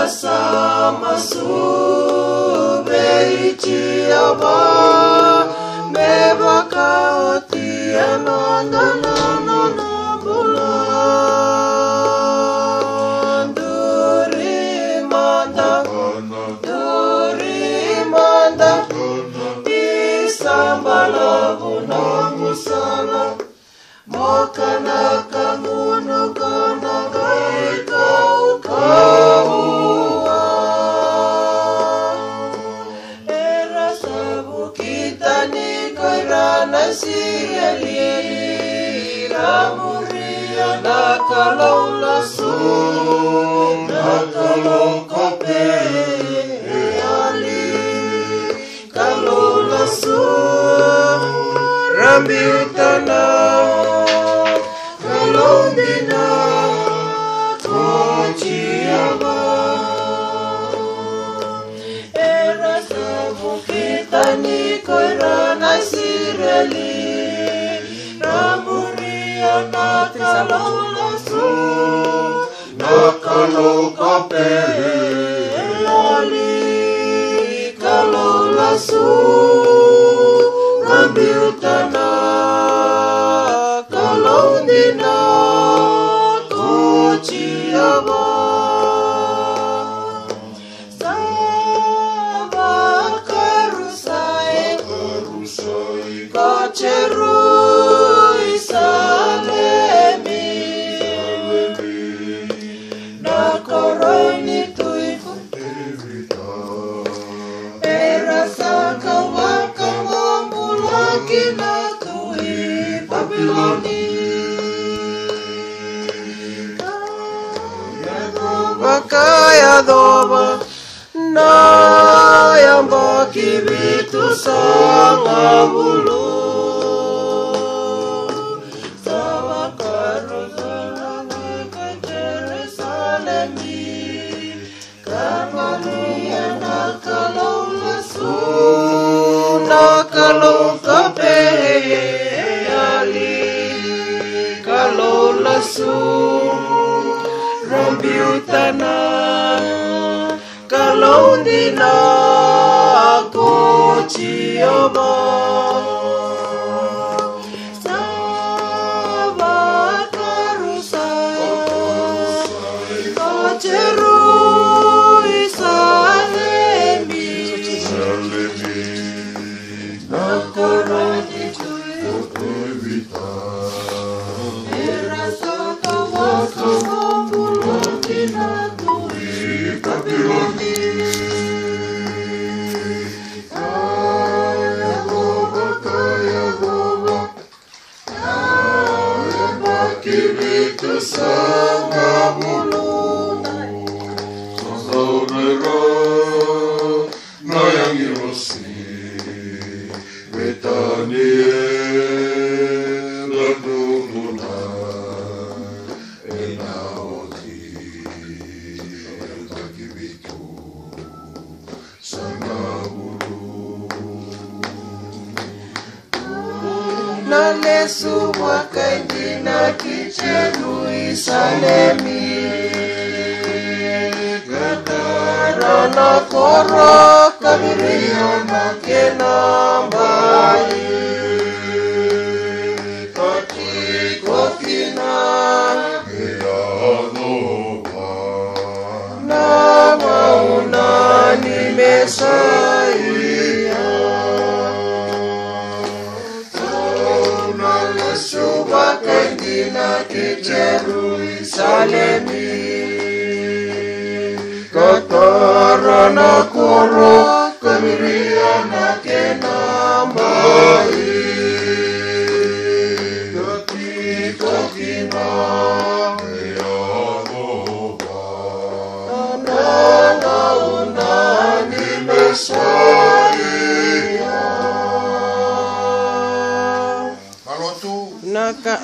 Kasama subeitia ba meba kaotia no bulan duri manda isambala bunamu sana mokana kamuno kana kau Sireli ramuria nakalola su nakalo kope ali kalola su rambiutana kalondina kochiaba era sabukitani koirana Sireli ramuria nakalola su nakalo kope ali kalola su rambiutana kalondina kochiaba Kacerui salemi nakoroni tuiku erasa kawaka wambulaki nakui Babiloni kaya doba na yambaki bitu sanga bulu nakalo kape ali kalola su rambiutana kalondina kochiaba kacerui salemi nakoroni tuivita erasa kawaka wambulaki nakui Babiloni kaya goba kaya baki bitu sanga bulu saudara nayangi rosi betanie laduluna enaoti baki bitu sanga bulu nalesu wakaindina kicherui salemi katarana koro kabirio makena mbai koti kokina eanoba na mauna nimesaia Wakendina kicherui salemi katarana koro kabiria nakena mbai kati kokina eanoba na unani mesaia naka